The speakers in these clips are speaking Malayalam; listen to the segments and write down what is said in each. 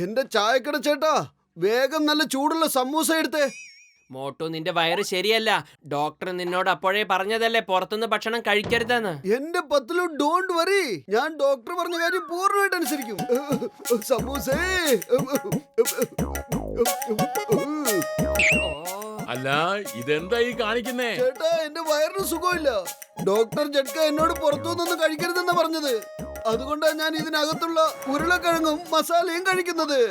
എന്റെ ചായക്കട ചേട്ടാ, വേഗം നല്ല ചൂടുള്ള സമൂസ എടുത്തേ. മോട്ടു, നിന്റെ വയറ് ശരിയല്ല. ഡോക്ടർ നിന്നോട് അപ്പോഴേ പറഞ്ഞതല്ലേ പുറത്തുനിന്ന് ഭക്ഷണം കഴിക്കരുതെന്ന്. എന്റെ പത്തിലു ഡോണ്ട് വറി, ഞാൻ ഡോക്ടർ പറഞ്ഞ കാര്യം പൂർണ്ണമായിട്ട് അനുസരിക്കും. സമൂസേ. അല്ല, ഇതെന്താ ഈ കാണിക്കുന്നേ? ചേട്ടാ, എന്റെ വയറിന് സുഖമില്ല. ഡോക്ടർ ജഡ്ക എന്നോട് പുറത്തുനിന്ന് കഴിക്കരുതെന്ന് പറഞ്ഞത്. അതുകൊണ്ടാണ് ഞാൻ ഇതിനകത്തുള്ള ഉരുളക്കിഴങ്ങും മസാലയും കഴിക്കുന്നത്.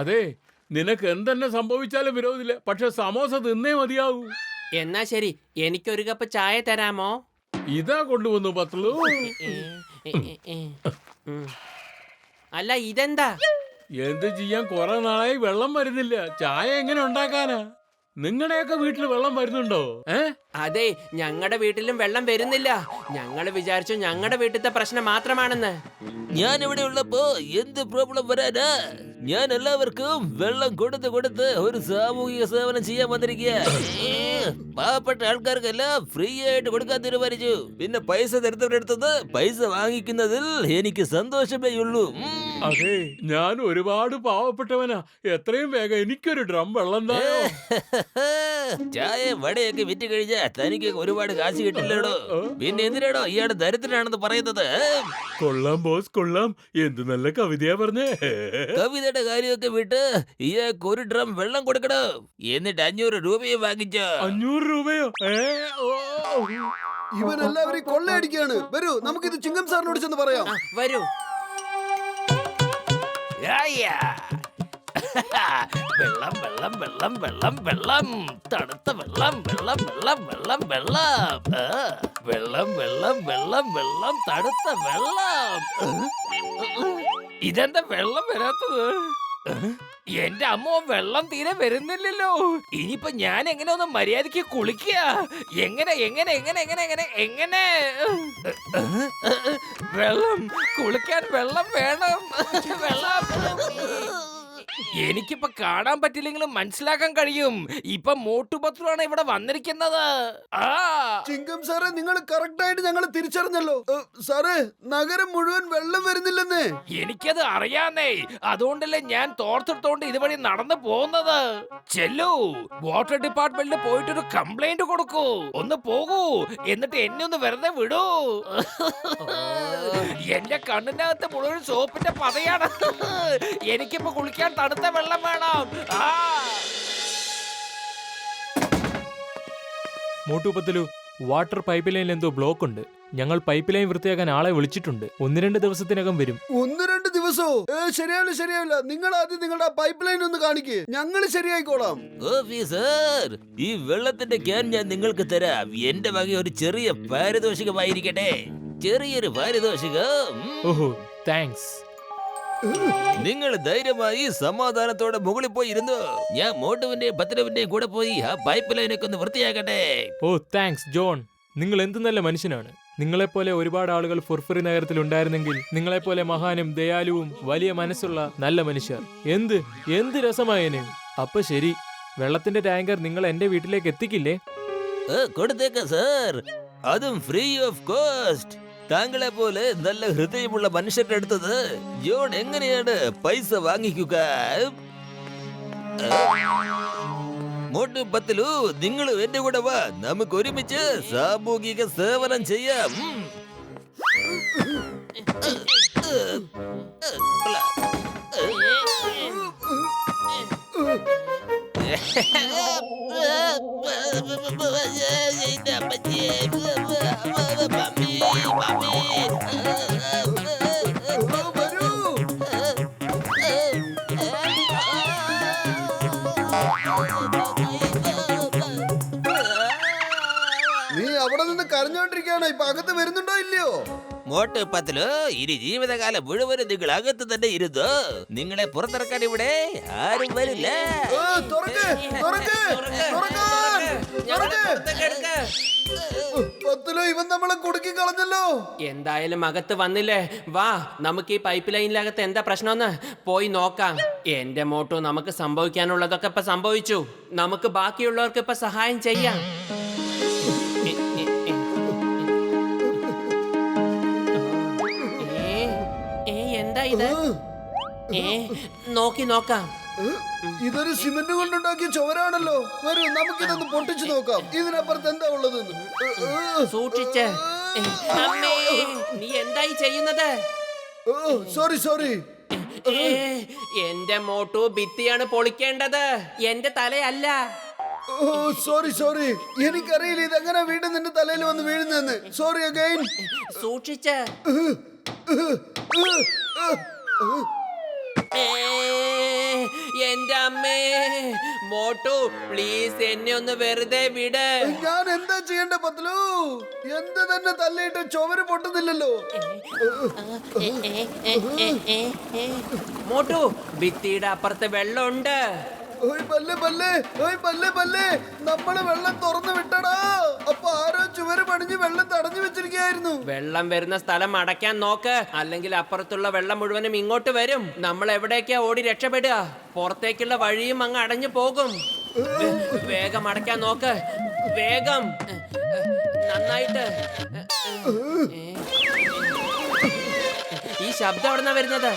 അതെ, നിനക്ക് എന്തെന്നെ സംഭവിച്ചാലും വിരോധമില്ല, പക്ഷെ സമോസ തിന്നേ മതിയാവൂ. എന്നാ ശരി, എനിക്കൊരു കപ്പ് ചായ തരാമോ? ഇതാ കൊണ്ടുവന്നു പത്തുള്ളൂ. അല്ല, ഇതെന്താ? എന്ത് ചെയ്യാൻ, കുറെ നാളായി വെള്ളം വരുന്നില്ല. ചായ എങ്ങനെ ഉണ്ടാക്കാനാ? നിങ്ങളുടെയൊക്കെ വീട്ടിൽ വെള്ളം വരുന്നുണ്ടോ? അതെ, ഞങ്ങളുടെ വീട്ടിലും വെള്ളം വരുന്നില്ല. ഞങ്ങൾ വിചാരിച്ചു ഞങ്ങളുടെ വീട്ടിലത്തെ പ്രശ്നം മാത്രമാണെന്ന്. ഞാൻ ഇവിടെ ഉള്ളപ്പോ എന്ത് പ്രോബ്ലം വരാനാ? ഞാൻ എല്ലാവർക്കും വെള്ളം കൊടുത്ത് ഒരു സാമൂഹിക സേവനം ചെയ്യാൻ വന്നിരിക്കുക. പാവപ്പെട്ട ആൾക്കാർക്കെല്ലാം ഫ്രീ ആയിട്ട് കൊടുക്കാൻ തീരുമാനിച്ചു. പിന്നെ പൈസ തരുന്നവരെടുത്തത് പൈസ വാങ്ങിക്കുന്നതിൽ എനിക്ക് സന്തോഷമേ ഉള്ളൂ. അതെ, ഞാൻ ഒരുപാട് പാവപ്പെട്ടവനാ. എത്രയും വേഗം എനിക്കൊരു ഡ്രം വെള്ളം താ. ചായ വടയൊക്കെ വിറ്റ് കഴിഞ്ഞാ തനിക്ക് ഒരുപാട് കാശ് കിട്ടില്ലടോ. പിന്നെ എന്തിനാടോ ഇയാള് ദരിദ്രനാണെന്ന് പറയുന്നത്? കൊള്ളാം ബോസ്, കൊള്ളാം. എന്ത് നല്ല കവിതയാ പറഞ്ഞേ. കവിതയുടെ കാര്യമൊക്കെ വിട്ട് ഇയാൾക്ക് ഒരു ഡ്രം വെള്ളം കൊടുക്കണം. എന്നിട്ട് 500 രൂപയും വാങ്ങിച്ചോ. 500 രൂപയോ? ഇവൻ എല്ലാവരെയും കൊള്ളയടിക്കാണ്. വരൂ, നമുക്കിത് ചിങ്കം സാറിനോട് ചെന്ന് പറയാം. വരൂ. വെള്ളം വെള്ളം വെള്ളം വെള്ളം വെള്ളം തണുത്ത വെള്ളം വെള്ളം വെള്ളം വെള്ളം വെള്ളം വെള്ളം വെള്ളം വെള്ളം വെള്ളം തണുത്ത വെള്ളം. ഇതെന്താ വെള്ളം വരാത്തത്? എന്റെ അമ്മ, വെള്ളം തീരെ വരുന്നില്ലല്ലോ. ഇനിയിപ്പൊ ഞാൻ എങ്ങനെ ഒന്ന് മര്യാദക്ക് കുളിക്കുക? എങ്ങനെ എങ്ങനെ എങ്ങനെ എങ്ങനെ എങ്ങനെ എങ്ങനെ? വെള്ളം കുളിക്കാൻ വെള്ളം വേണം. വെള്ളം എനിക്കിപ്പൊ കാണാൻ പറ്റില്ലെങ്കിലും മനസ്സിലാക്കാൻ കഴിയും. ഇപ്പൊ മോട്ടു പത്രുവാണ് ഇവിടെ വന്നിരിക്കുന്നത്. ചിങ്കം സാറേ, നിങ്ങൾ കറക്റ്റ് ആയിട്ട് ഞങ്ങൾ തിരിച്ചറിഞ്ഞല്ലോ. സാറേ, നഗരം മുഴുവൻ വെള്ളം വരുന്നില്ലെന്നേ. എനിക്കത് അറിയാന്നേ. അതുകൊണ്ടല്ലേ ഞാൻ തോർത്തെടുത്തോണ്ട് ഇതുവഴി നടന്നു പോകുന്നത്. ചെല്ലു, വാട്ടർ ഡിപ്പാർട്ട്മെന്റിൽ പോയിട്ടൊരു കംപ്ലൈന്റ് കൊടുക്കൂ. ഒന്ന് പോകൂ, എന്നിട്ട് എന്നെ ഒന്ന് വെറുതെ വിടൂ. എന്റെ കണ്ണിനകത്ത് മുഴുവൻ സോപ്പിന്റെ പതയാണ്. എനിക്കിപ്പോ കുളിക്കാൻ തണുത്ത വെള്ളം വേണം. മോട്ടു പത്തലു, വാട്ടർ പൈപ്പ് ലൈനിൽ എന്തോ ബ്ലോക്ക് ഉണ്ട്. ഞങ്ങൾ പൈപ്പ് ലൈൻ വൃത്തിയാക്കാൻ ആളെ വിളിച്ചിട്ടുണ്ട്. 1-2 ദിവസത്തിനകം വരും. 1-2 ദിവസോ? ശരിയാവില്ല. നിങ്ങൾ ആദ്യം നിങ്ങളുടെ പൈപ്പ് ലൈൻ ഒന്ന് കാണിക്ക്, ഞങ്ങൾ ശരിയായിക്കോളാം. ഓഫീസർ, ഈ വെള്ളത്തിന്റെ ക്യാൻ ഞാൻ നിങ്ങൾക്ക് തരാം. എന്റെ വക ഒരു ചെറിയ പാരിതോഷികമായിരിക്കട്ടെ. ചെറിയൊരു പാരിതോഷികം. ഓഹോ, താങ്ക്സ്. നിങ്ങൾ ധൈര്യമായി സമാധാനത്തോടെ മുകളിൽ പോയി ഇരുന്നു. ഞാൻ മോട്ടുവിന്റെയും പത്തലുവിന്റെയും കൂടെ പോയി ആ പൈപ്പ് ലൈനൊക്കെ ഒന്ന് വൃത്തിയാക്കട്ടെ. ഓ, താങ്ക്സ് ജോൺ. നിങ്ങൾ എന്ത് നല്ല മനുഷ്യനാണ്. നിങ്ങളെപ്പോലെ ഒരുപാട് ആളുകൾ ഫുർഫുറി നഗരത്തിൽ ഉണ്ടായിരുന്നെങ്കിൽ നിങ്ങളെപ്പോലെ മഹാനും ദയാലുവും വലിയ മനസ്സുള്ള നല്ല മനുഷ്യർ എന്ത് രസമായേനെ. അപ്പൊ ശരി, വെള്ളത്തിന്റെ ടാങ്കർ നിങ്ങൾ എന്റെ വീട്ടിലേക്ക് എത്തിക്കില്ലേ? കൊടുത്തേക്കാം സാർ, അതും ഫ്രീ ഓഫ് കോസ്റ്റ്. താങ്കളെ പോലെ നല്ല ഹൃദയമുള്ള മനുഷ്യരുടെ അടുത്തത് ജോൺ എങ്ങനെയാണ് പൈസ വാങ്ങിക്കുക? മോട്ടു പത്തലു, നിങ്ങൾ എന്റെ കൂടെ വാ. നമുക്ക് ഒരുമിച്ച് സാമൂഹിക സേവനം ചെയ്യാം. നീ അവിടെ നിന്ന് കരഞ്ഞോണ്ടിരിക്കുകയാണ്. ഇപ്പൊ അകത്ത് വരുന്നുണ്ടോ ഇല്ലയോ? മോട്ടു പത്തലു, ഇനി ജീവിതകാലം മുഴുവനും നിങ്ങൾ അകത്ത് തന്നെ ഇരുന്നു. നിങ്ങളെ പുറത്തിറക്കാൻ ഇവിടെ ആരും വരില്ല. ഇവൻ നമ്മളെ കുടുക്കി കളഞ്ഞല്ലോ. എന്തായാലും അകത്ത് വന്നില്ലേ, വാ നമുക്ക് ഈ പൈപ്പ് ലൈനിലകത്ത് എന്താ പ്രശ്നമെന്ന് പോയി നോക്കാം. എന്റെ മോട്ടു, നമുക്ക് സംഭവിക്കാനുള്ളതൊക്കെ ഇപ്പൊ സംഭവിച്ചു. നമുക്ക് ബാക്കിയുള്ളവർക്ക് ഇപ്പൊ സഹായം ചെയ്യാം. എന്താ ഇത്? നോക്കി നോക്കാം. ഇതൊരു സിമന്റ് കൊണ്ടുണ്ടാക്കിയ ചുവരാണല്ലോ. വരൂ, നമുക്കിതൊന്ന് പൊട്ടിച്ചു നോക്കാം. ഇതിനപ്പുറത്ത് എന്താ ഉള്ളതെന്ന്. സൂക്ഷിച്ച്. അമ്മേ, നീ എന്തായി ചെയ്യുന്നത്? സോറി. എന്റെ മോട്ടു ഭിത്തിയാണ് പൊളിക്കേണ്ടത്, എന്റെ തലയല്ല. സോറി. എനിക്കറിയില്ല ഇതെങ്ങനെ വീണ്ടും നിന്റെ തലയിൽ വന്ന് വീഴുന്നെന്ന്. Sorry again. സൂക്ഷിച്ച്. എന്റെ അമ്മേ, മോട്ടു പ്ലീസ് എന്നെ ഒന്ന് വെറുതെ വിട്. ഞാൻ എന്താ ചെയ്യണ്ട പത്ലു? എന്ത് തന്നെ തല്ലിയിട്ട് ചുവര് പൊട്ടുന്നില്ലല്ലോ. മോട്ടു, ഭിത്തിയുടെ അപ്പുറത്ത് വെള്ളമുണ്ട്. ബല്ലേ, നമ്മള് വെള്ളം തുറന്നു വിട്ടടാ. അപ്പൊ ആരോ ചുവര് പണിഞ്ഞ് വെള്ളം തടഞ്ഞു വെച്ചിരിക്കുകയായിരുന്നു. വെള്ളം വരുന്ന സ്ഥലം അടയ്ക്കാൻ നോക്ക്, അല്ലെങ്കിൽ അപ്പുറത്തുള്ള വെള്ളം മുഴുവനും ഇങ്ങോട്ട് വരും. നമ്മൾ എവിടേക്കാ ഓടി രക്ഷപ്പെടുക? പുറത്തേക്കുള്ള വഴിയും അങ്ങ് അടഞ്ഞു പോകും. വേഗം അടയ്ക്കാൻ നോക്ക്, വേഗം, നന്നായിട്ട്. ഈ ശബ്ദം എവിടുന്നാ വരുന്നത്?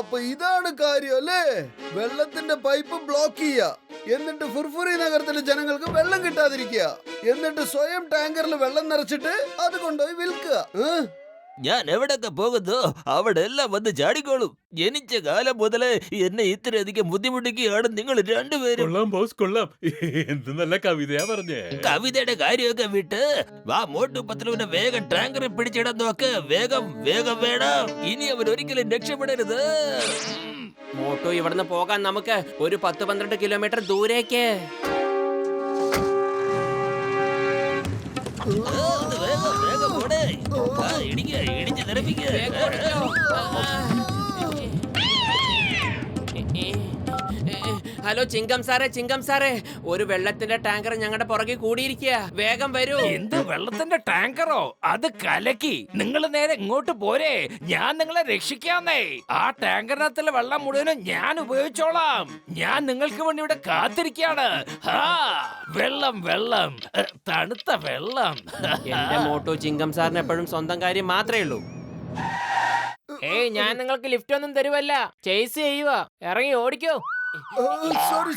അപ്പൊ ഇതാണ് കാര്യം അല്ലേ? വെള്ളത്തിന്റെ പൈപ്പ് ബ്ലോക്ക് ചെയ്യുക, എന്നിട്ട് ഫുർഫുറി നഗരത്തിലെ ജനങ്ങൾക്ക് വെള്ളം കിട്ടാതിരിക്കുക, എന്നിട്ട് സ്വയം ടാങ്കറിൽ വെള്ളം നിറച്ചിട്ട് അത് കൊണ്ടുപോയി വിൽക്കുക. ഞാൻ എവിടൊക്കെ പോകുന്നു അവിടെ എല്ലാം വന്ന് ചാടിക്കോളും. ജനിച്ച കാലം മുതല് എന്നെ ഇത്രയധികം ബുദ്ധിമുട്ടിക്കുകയാണ് നിങ്ങൾ രണ്ടുപേരും. കൊള്ളാം ബോസ്, കൊള്ളാം. എന്ത് നല്ല കവിതയാ പറഞ്ഞേ. കവിതയുടെ കാര്യമൊക്കെ വിട്ട് വാ, മോട്ടു പത്ലുവിനെ വേഗം ടാങ്കറിൽ പിടിച്ചിടാൻ നോക്ക്. വേഗം വേണം. ഇനി അവൻ ഒരിക്കലും രക്ഷപ്പെടരുത്. മോട്ടു, ഇവിടുന്ന് പോകാൻ നമുക്ക് ഒരു 10-12 കിലോമീറ്റർ ദൂരേക്ക്. വേഗം പോടെ. ഇടിച്ച് തെറിപ്പിക്കുക. ഹലോ ചിങ്കം സാറേ, ഒരു വെള്ളത്തിന്റെ ടാങ്കർ ഞങ്ങളുടെ പുറകെ കൂടിയിരിക്കുക. വേഗം വരൂ. എന്ത് വെള്ളത്തിന്റെ ടാങ്കറോ? അത് കലക്കി. നിങ്ങൾ നേരെ ഇങ്ങോട്ട് പോരെ, ഞാൻ നിങ്ങളെ രക്ഷിക്കാന്നേ. ആ ടാങ്കറിനകത്തുള്ള വെള്ളം മുഴുവനും ഞാൻ ഉപയോഗിച്ചോളാം. ഞാൻ നിങ്ങൾക്ക് വേണ്ടി ഇവിടെ കാത്തിരിക്കാണ്. വെള്ളം, തണുത്ത വെള്ളം. എന്റെ മോട്ടു ചിങ്കം സാറിന് എപ്പോഴും സ്വന്തം കാര്യം മാത്രമേ ഉള്ളൂ. ഞാൻ നിങ്ങൾക്ക് ലിഫ്റ്റ് ഒന്നും തരുവല്ല, ചേസ് ചെയ്യുക. ഇറങ്ങി ഓടിക്കോ.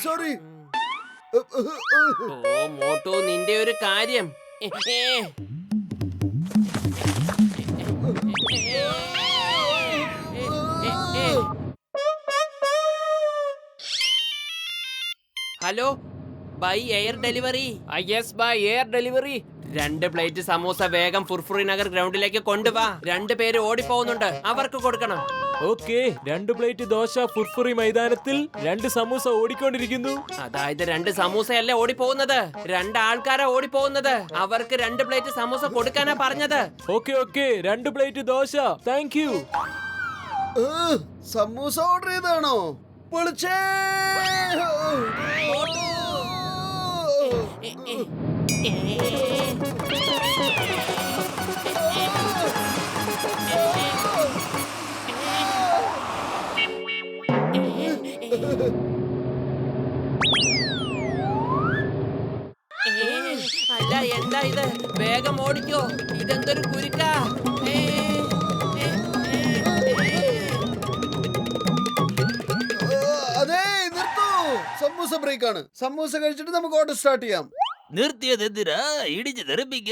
സോറി. ഓ മോട്ടു, നിന്റെ ഒരു കാര്യം. Hello, by air delivery. Yes, by air delivery. 2 plate samosa വേഗം ഫുർഫുറി നഗർ ഗ്രൗണ്ടിലേക്ക് കൊണ്ടുവാ. 2 പേര് ഓടിപ്പോകുന്നുണ്ട്, അവർക്ക് കൊടുക്കണം. ഓക്കെ, 2 പ്ലേറ്റ് ദോശ ഫുർഫുറി മൈതാനത്തിൽ 2 സമൂസ ഓടിക്കൊണ്ടിരിക്കുന്നു. അതായത് 2 സമൂസയല്ല ഓടിപ്പോകുന്നത്, 2 ആൾക്കാരാ ഓടിപ്പോകുന്നത്. അവർക്ക് 2 പ്ലേറ്റ് സമൂസ കൊടുക്കാനാ പറഞ്ഞത്. Okay, 2 plate dosa. Thank you. Samosa order ചെയ്താണോ? പൊളിച്ചേ. അല്ല, എന്താ ഇത്? വേഗം ഓടിക്കോ, ഇതെന്തൊരു കുരുക്കാ. അതെ, നിർത്തൂ. സമൂസ ബ്രേക്ക് ആണ്. സമൂസ കഴിച്ചിട്ട് നമുക്ക് ഓർഡർ സ്റ്റാർട്ട് ചെയ്യാം. നിർത്തിയത് എന്തിനാ? ഇടിച്ച് തെറിപ്പിക്ക.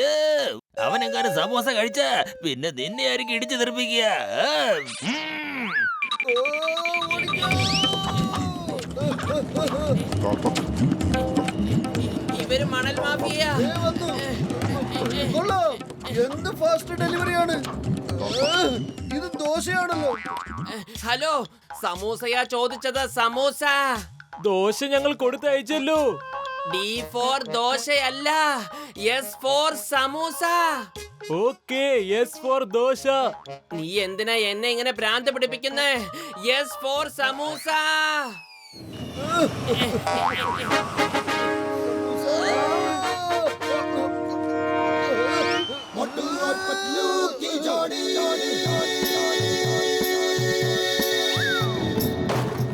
അവനെങ്ങാനും സമോസ കഴിച്ച പിന്നെ നിന്നെ ആയിരിക്കും ഇടിച്ച് തെറിപ്പിക്കുക. ഇവര് മണൽ മാഫിയ. കൊള്ളാം, എന്ത് ഫാസ്റ്റ് ഡെലിവറിയാണ്. ഇത് ദോശയാണല്ലോ. ഹലോ, സമൂസയാ ചോദിച്ചത്, സമൂസ. ദോശ ഞങ്ങൾ കൊടുത്തയച്ചല്ലോ. D4 ദോശയല്ല, S4 samosa. Okay, yes four dosa. നീ എന്തിനാ എന്നെ ഇങ്ങനെ ഭ്രാന്ത് പിടിപ്പിക്കുന്നേ? Yes four samosa. मोटू और पतलू की जोड़ी,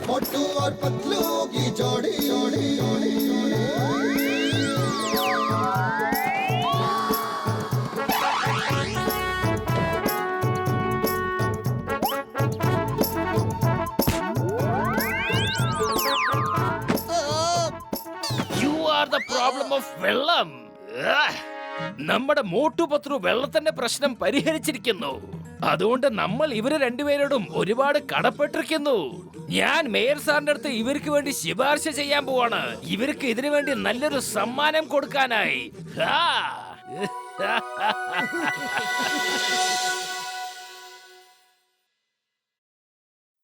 मोटू और पतलू की जोड़ी, you are the problem of vellam. നമ്മുടെ മോട്ടുപത്രു വെള്ളത്തിന്റെ പ്രശ്നം പരിഹരിച്ചിരിക്കുന്നു. അതുകൊണ്ട് നമ്മൾ ഇവര് രണ്ടുപേരോടും ഒരുപാട് കടപ്പെട്ടിരിക്കുന്നു. ഞാൻ മേയർ സാറിന്റെ അടുത്ത് ഇവർക്ക് വേണ്ടി ശുപാർശ ചെയ്യാൻ പോവാണ്. ഇവർക്ക് ഇതിനു വേണ്ടി നല്ലൊരു സമ്മാനം കൊടുക്കാനായി. ഹാ